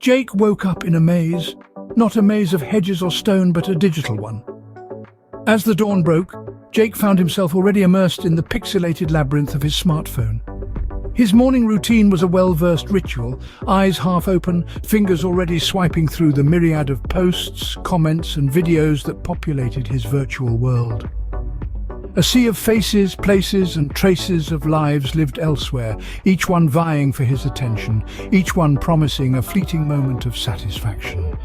Jake woke up in a maze, not a maze of hedges or stone, but a digital one. As the dawn broke, Jake found himself already immersed in the pixelated labyrinth of his smartphone. His morning routine was a well-versed ritual, eyes half open, fingers already swiping through the myriad of posts, comments and videos that populated his virtual world. A sea of faces, places and traces of lives lived elsewhere, each one vying for his attention, each one promising a fleeting moment of satisfaction.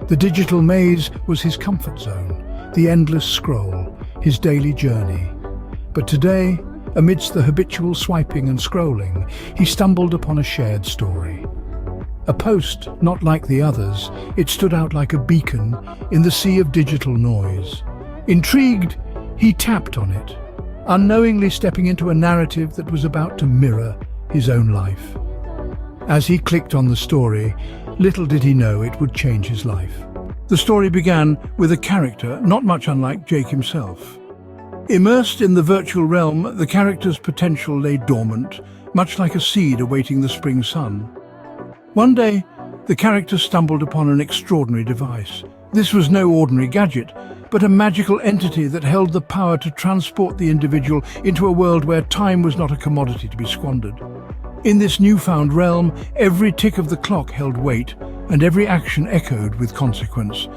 The digital maze was his comfort zone, the endless scroll, his daily journey. But today, amidst the habitual swiping and scrolling, he stumbled upon a shared story. A post not like the others, it stood out like a beacon in the sea of digital noise. Intrigued, he tapped on it, unknowingly stepping into a narrative that was about to mirror his own life. As he clicked on the story, little did he know it would change his life. The story began with a character not much unlike Jake himself. Immersed in the virtual realm, the character's potential lay dormant, much like a seed awaiting the spring sun. One day, the character stumbled upon an extraordinary device. This was no ordinary gadget, but a magical entity that held the power to transport the individual into a world where time was not a commodity to be squandered. In this newfound realm, every tick of the clock held weight, and every action echoed with consequence.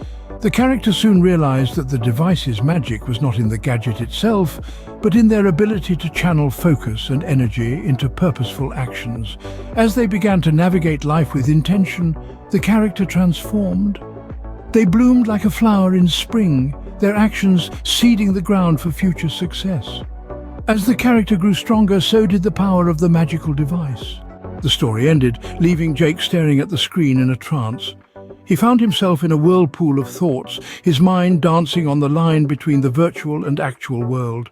The character soon realized that the device's magic was not in the gadget itself, but in their ability to channel focus and energy into purposeful actions. As they began to navigate life with intention, the character transformed. They bloomed like a flower in spring, their actions seeding the ground for future success. As the character grew stronger, so did the power of the magical device. The story ended, leaving Jake staring at the screen in a trance. He found himself in a whirlpool of thoughts, his mind dancing on the line between the virtual and actual world.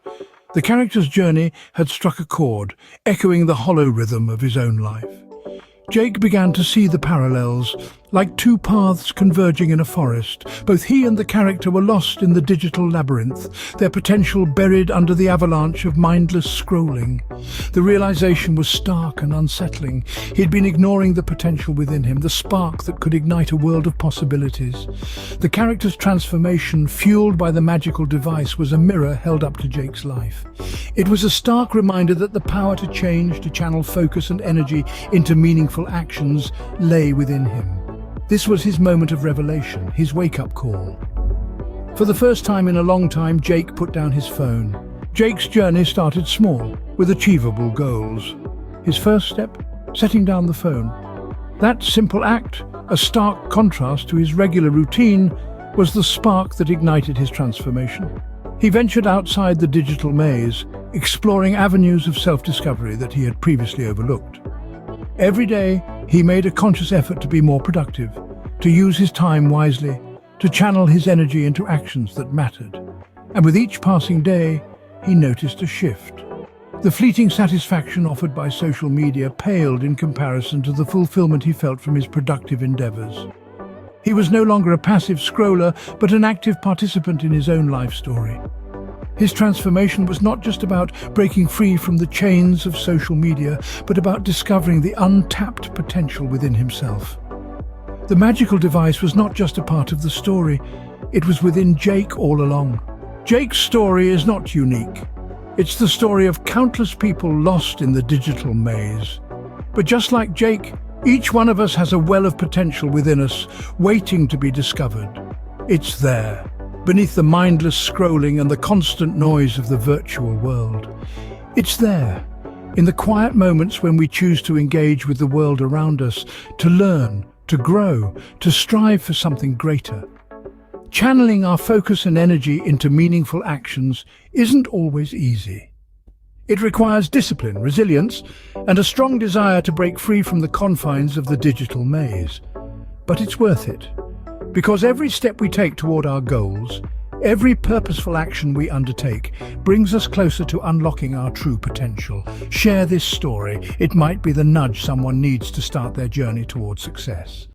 The character's journey had struck a chord, echoing the hollow rhythm of his own life. Jake began to see the parallels, like two paths converging in a forest. Both he and the character were lost in the digital labyrinth, their potential buried under the avalanche of mindless scrolling. The realization was stark and unsettling. He'd been ignoring the potential within him, the spark that could ignite a world of possibilities. The character's transformation, fueled by the magical device, was a mirror held up to Jake's life. It was a stark reminder that the power to change, to channel focus and energy into meaningful actions, lay within him. This was his moment of revelation, his wake-up call. For the first time in a long time, Jake put down his phone. Jake's journey started small, with achievable goals. His first step, setting down the phone. That simple act, a stark contrast to his regular routine, was the spark that ignited his transformation. He ventured outside the digital maze, exploring avenues of self-discovery that he had previously overlooked. Every day, he made a conscious effort to be more productive, to use his time wisely, to channel his energy into actions that mattered. And with each passing day, he noticed a shift. The fleeting satisfaction offered by social media paled in comparison to the fulfillment he felt from his productive endeavors. He was no longer a passive scroller, but an active participant in his own life story. His transformation was not just about breaking free from the chains of social media, but about discovering the untapped potential within himself. The magical device was not just a part of the story, it was within Jake all along. Jake's story is not unique. It's the story of countless people lost in the digital maze. But just like Jake, each one of us has a well of potential within us, waiting to be discovered. It's there, beneath the mindless scrolling and the constant noise of the virtual world. It's there, in the quiet moments when we choose to engage with the world around us, to learn, to grow, to strive for something greater. Channeling our focus and energy into meaningful actions isn't always easy. It requires discipline, resilience, and a strong desire to break free from the confines of the digital maze. But it's worth it. Because every step we take toward our goals, every purposeful action we undertake, brings us closer to unlocking our true potential. Share this story. It might be the nudge someone needs to start their journey toward success.